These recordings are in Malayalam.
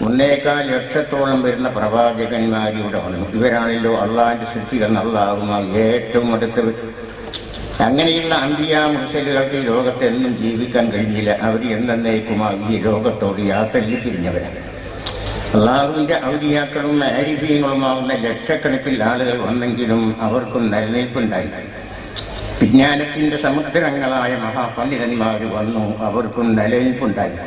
1.25 ലക്ഷത്തോളം വരുന്ന പ്രവാചകന്മാരിവിടെ വന്നു. ഇവരാണല്ലോ അള്ളാഹിന്റെ സൃഷ്ടികൾ അള്ളാഹുമായി ഏറ്റവും അടുത്തവർ. അങ്ങനെയുള്ള അമ്പിയാ മുർസലുകൾക്ക് ഈ ലോകത്തെന്നും ജീവിക്കാൻ കഴിഞ്ഞില്ല. അവർ എന്നേക്കുമായി ഈ ലോകത്തോട് യാത്രയിൽ പിരിഞ്ഞവരാണ്. അള്ളാഹുവിന്റെ ഔലിയാക്കളും ആരിഫീങ്ങളുമാവുന്ന ലക്ഷക്കണക്കിൽ ആളുകൾ വന്നെങ്കിലും അവർക്കും നിലനിൽപ്പുണ്ടായി. വിജ്ഞാനത്തിന്റെ സമുദ്രങ്ങളായ മഹാപണ്ഡിതന്മാർ വന്നു, അവർക്കും നിലനിൽപ്പുണ്ടായി.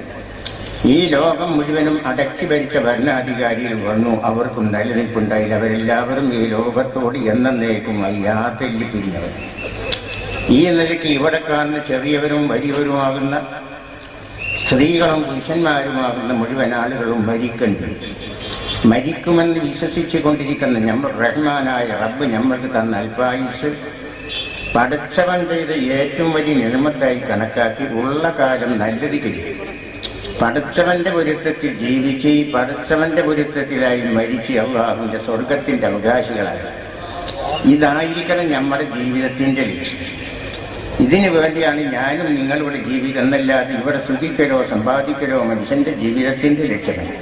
ഈ ലോകം മുഴുവനും അടക്കി ഭരിച്ച ഭരണാധികാരികൾ വന്നു, അവർക്കും നിലനിൽപ്പുണ്ടായി. അവരെല്ലാവരും ഈ ലോകത്തോട് എന്നേക്കുമായി യാത്രയിൽ പിരിഞ്ഞവർ. ഈ നിലയ്ക്ക് ഇവിടെ കാണുന്ന ചെറിയവരും വലിയവരുമാകുന്ന സ്ത്രീകളും പുരുഷന്മാരുമാകുന്ന മുഴുവൻ ആളുകളും മരിക്കുമെന്ന് വിശ്വസിച്ചു കൊണ്ടിരിക്കുന്ന റഹ്മാനായ റബ്ബ് നമ്മൾക്ക് തന്ന അൽപായുസ് പടച്ചവൻ ചെയ്ത ഏറ്റവും വലിയ നിയമത്തായി കണക്കാക്കി ഉള്ള കാലം നല്ലത് ചെയ്യും. പടച്ചവന്റെ പൊരുത്തത്തിൽ ജീവിച്ച് പടച്ചവന്റെ പൊരുത്തത്തിലായി മരിച്ച് അള്ളാഹുവിന്റെ സ്വർഗത്തിന്റെ അവകാശികളായി. ഇതായിരിക്കണം നമ്മുടെ ജീവിതത്തിന്റെ ലക്ഷ്യം. ഇതിനു വേണ്ടിയാണ് ഞാനും നിങ്ങളിവിടെ ജീവിതം എന്നല്ലാതെ ഇവിടെ സുഖിക്കലോ സമ്പാദിക്കലോ മനുഷ്യന്റെ ജീവിതത്തിന്റെ ലക്ഷ്യമല്ല.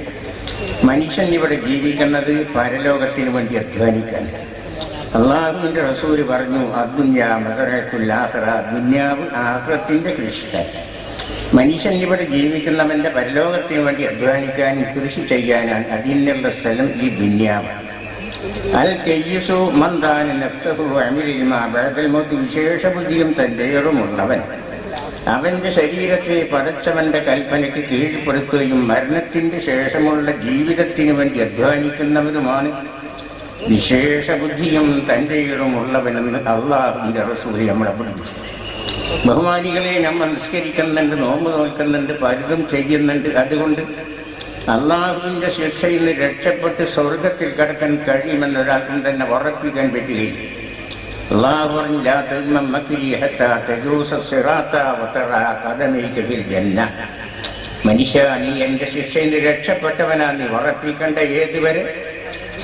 മനുഷ്യൻ ഇവിടെ ജീവിക്കുന്നത് പരലോകത്തിന് വേണ്ടി അധ്വാനിക്കാൻ. അള്ളാഹുവിന്റെ റസൂല് പറഞ്ഞു, അദ്ദുന്യാ മസറത്തുൽ ആഖിറ, ദുന്യാവ് ആഖിറത്തിന്റെ കൃഷിസ്ഥലം. മനുഷ്യൻ ഇവിടെ ജീവിക്കുന്നവന്റെ പരലോകത്തിന് വേണ്ടി അധ്വാനിക്കാനും കൃഷി ചെയ്യാനാണ്. അതിനുള്ള സ്ഥലം ഈ ദുന്യാവ്. അൽ കയ്യിസു മൻ ദാന നഫ്സഹു വഅമില മാ ബഅദൽ മൗത്ത്, വിശേഷ ബുദ്ധിയും തന്റേറുമുള്ളവൻ അവന്റെ ശരീരത്തെ പടച്ചവന്റെ കൽപ്പനയ്ക്ക് കീഴ്പ്പെടുത്തുകയും മരണത്തിന്റെ ശേഷമുള്ള ജീവിതത്തിന് വേണ്ടി അധ്വാനിക്കുന്നവനുമാണ് വിശേഷ ബുദ്ധിയും തന്റേറുമുള്ളവനെന്ന് അള്ളാഹുവിന്റെ റസൂൽ നമ്മളെ പഠിപ്പിച്ചു. ബഹുമാനികളെ, നമ്മൾ നിസ്കരിക്കുന്നുണ്ട്, നോമ്പ് നോക്കുന്നുണ്ട്, പലതും ചെയ്യുന്നുണ്ട്. അതുകൊണ്ട് അള്ളാഹുവിന്റെ ശിക്ഷയിൽ നിന്ന് രക്ഷപ്പെട്ട് സ്വർഗത്തിൽ കടക്കാൻ കഴിയുമെന്നൊരാൾക്കും തന്നെ ഉറപ്പിക്കാൻ പറ്റുകയില്ല. അള്ളാഹു പറഞ്ഞു, ലാ തഗ്മം മക്രി ഹത്താ തജൂസ സിറാത്ത വതറാ ഖദമൈക ഫിൽ ജന്ന. മനുഷ്യ, നീ എന്റെ ശിക്ഷയിൽ നിന്ന് രക്ഷപ്പെട്ടവനാ നീ ഉറപ്പിക്കേണ്ട ഏതുവരെ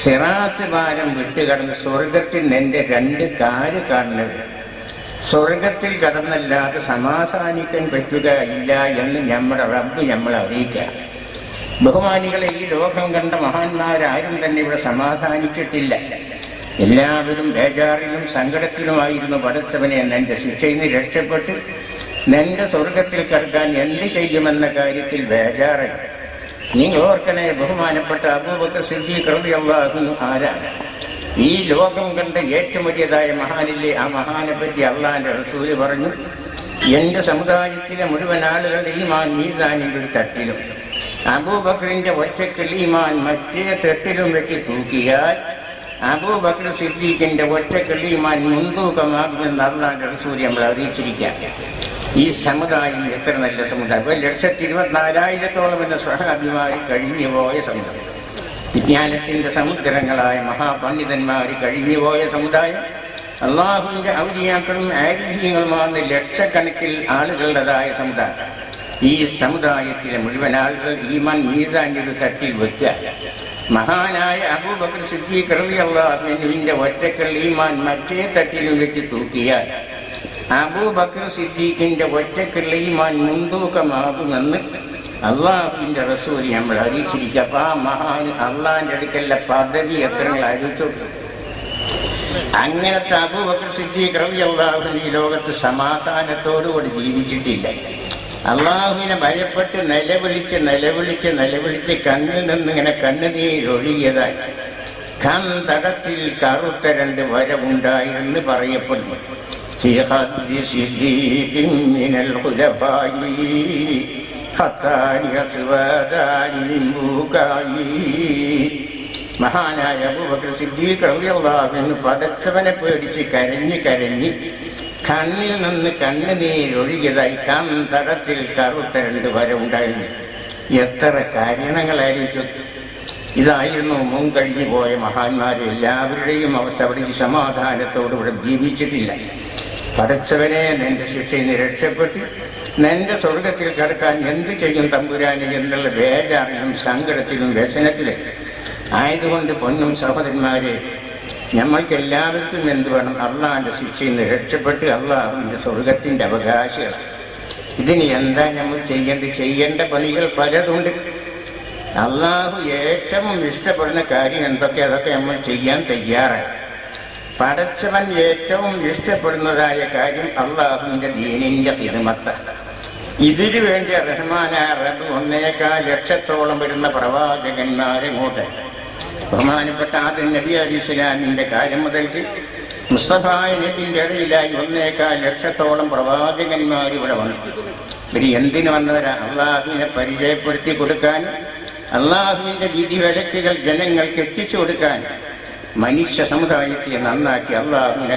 സിറാത്ത് പാലം വിട്ടുകടന്ന് സ്വർഗത്തിൽ നിന്റെ 2 കാല് കാണുന്നത്. സ്വർഗത്തിൽ കടന്നല്ലാതെ സമാധാനിക്കാൻ പറ്റുകയില്ല എന്ന് നമ്മുടെ റബ്ബ് നമ്മളെ അറിയിക്കുക. ബഹുമാനികളെ, ഈ ലോകം കണ്ട മഹാന്മാരാരും തന്നെ ഇവിടെ സമാധാനിച്ചിട്ടില്ല. എല്ലാവരും ബേജാറിലും സങ്കടത്തിലുമായിരുന്നു. പടച്ചവനെ, നിന്റെ ശിക്ഷയിൽ നിന്ന് രക്ഷപ്പെട്ട് നിന്റെ സ്വർഗത്തിൽ കടക്കാൻ എന്ത് ചെയ്യുമെന്ന കാര്യത്തിൽ ബേജാറായി. നിങ്ങൾ ഓർക്കണേ, ബഹുമാനപ്പെട്ട അബൂബക്കർ സിദ്ദീഖ് റളിയല്ലാഹു അൻഹു ആരാണ്? ഈ ലോകം കണ്ട ഏറ്റവും വലിയതായ മഹാനില്ലേ? ആ മഹാനെ പറ്റി അള്ളാന്റെ റസൂല് പറഞ്ഞു, എന്റെ സമുദായത്തിലെ മുഴുവൻ ആളുകളുടെ ഈമാൻ മീസാനിന്റെ ഒരു തട്ടിലും അബൂബക്കറിന്റെ ഒറ്റക്കൽ ഈമാൻ മറ്റേ തട്ടിലും വെച്ച് തൂക്കിയാൽ അബൂബക്കർ സിദ്ദീഖിന്റെ ഒറ്റക്കൽ ഈമാൻ മുൻതൂക്കമാകുമെന്ന് അള്ളാന്റെ റസൂല് നമ്മളെ അറിയിച്ചിരിക്കാം. ഈ സമുദായം എത്ര നല്ല സമുദായം! 1,24,000 എന്ന സ്വഹാബിമാര് കഴിഞ്ഞുപോയ സമുദായം, വിജ്ഞാനത്തിന്റെ സമുദ്രങ്ങളായ മഹാപണ്ഡിതന്മാർ കഴിഞ്ഞുപോയ സമുദായം, അള്ളാഹുവിന്റെ ഔലിയാക്കളും ആരിഫീങ്ങളുമാകുന്ന ലക്ഷക്കണക്കിൽ ആളുകളുടേതായ സമുദായം. ഈ സമുദായത്തിലെ മുഴുവൻ ആളുകൾ ഈമാൻ മീസാന്റെ ഒരു തട്ടിൽ വെക്കുക. മഹാനായ അബൂബക്കർ സിദ്ദീഖ് റളിയല്ലാഹു അൻഹുവിന്റെ ഒറ്റക്കൽ ഈമാൻ മറ്റേ തട്ടിലും വെച്ച് തൂക്കിയാൽ അബൂബക്കർ സിദ്ദീഖിന്റെ ഒറ്റക്കൽ ഈമാൻ മുൻതൂക്കമാകുമെന്ന് അള്ളാഹുവിന്റെ റസൂൽ നമ്മൾ അറിയിച്ചിരിക്കുക. അപ്പൊ ആ മഹാൻ അള്ളാഹിന്റെ അടുക്കലുള്ള പദവി എത്ര അറിയിച്ചു. അങ്ങനത്തെ അബൂബക്കർ സിദ്ദീഖ് റളിയല്ലാഹു അൻഹു ഈ ലോകത്ത് സമാധാനത്തോടുകൂടി ജീവിച്ചിട്ടില്ല. അള്ളാഹുവിനെ ഭയപ്പെട്ട് നിലവിളിച്ച് കണ്ണിൽ നിന്നിങ്ങനെ കണ്ണുനീരൊഴുകിയതായി കൺതടത്തിൽ കറുത്ത 2 വരവുണ്ടായിരുന്നു പറയപ്പെടുന്നു. മഹാനായ അബൂബക്കർ സിദ്ദീഖ് റളിയല്ലാഹു അൻഹു പടച്ചവനെ പേടിച്ച് കരഞ്ഞ് കണ്ണിൽ നിന്ന് കണ്ണുനീരൊഴുകിയതായി കൺതടത്തിൽ കറുത്ത 2 വരവുണ്ടായിരുന്നു. എത്ര കാരണങ്ങളായിരിച്ചു. ഇതായിരുന്നു മുൻകഴിഞ്ഞു പോയ മഹാന്മാരും എല്ലാവരുടെയും അവസ്ഥ. അവിടെ ഈ സമാധാനത്തോടുകൂടെ ജീവിച്ചിട്ടില്ല. പടച്ചവനെ, നിന്റെ ശിക്ഷയിൽ നിന്ന് രക്ഷപ്പെട്ട് നിന്റെ സ്വർഗത്തിൽ കടക്കാൻ എന്ത് ചെയ്യും തമ്പുരാനെ എന്നുള്ള ബേജാറിലും സങ്കടത്തിലും വ്യസനത്തിലും ആയതുകൊണ്ട് പൊന്നും സഹോദരന്മാരെ, നമ്മൾക്ക് എല്ലാവർക്കും എന്ത് വേണം? അള്ളാഹിന്റെ ശിക്ഷയിൽ നിന്ന് രക്ഷപ്പെട്ട് അള്ളാഹുവിന്റെ സ്വർഗത്തിന്റെ അവകാശികളാണ്. ഇതിന് എന്താ നമ്മൾ ചെയ്യേണ്ട പണികൾ പലതുണ്ട്. അള്ളാഹു ഏറ്റവും ഇഷ്ടപ്പെടുന്ന കാര്യം എന്തൊക്കെ, അതൊക്കെ നമ്മൾ ചെയ്യാൻ തയ്യാറായി. പടച്ചവൻ ഏറ്റവും ഇഷ്ടപ്പെടുന്നതായ കാര്യം അള്ളാഹുവിന്റെ ദീനിന്റെ ഖിദ്മത്ത്. ഇതിനു വേണ്ടി റഹ്മാനായ റബ്ബ് 1.25 ലക്ഷത്തോളം വരുന്ന പ്രവാചകന്മാരെ മൂട്ടെ. ബഹുമാനപ്പെട്ട ആദ്യ നബി അലൈഹിസ്സലാമിന്റെ കാലം മുതൽക്ക് മുസ്തഫായ നബിന്റെ ഇടയിലായി 1.25 ലക്ഷത്തോളം പ്രവാചകന്മാർ ഇവിടെ വന്നു. ഇവര് എന്തിനു വന്നവരാ? അള്ളാഹുവിനെ പരിചയപ്പെടുത്തി കൊടുക്കാൻ, അള്ളാഹുവിന്റെ വിധി വിലക്കുകൾ ജനങ്ങൾക്ക് എത്തിച്ചു കൊടുക്കാൻ, മനുഷ്യ സമുദായത്തെ നന്നാക്കി അള്ളാഹുവിനെ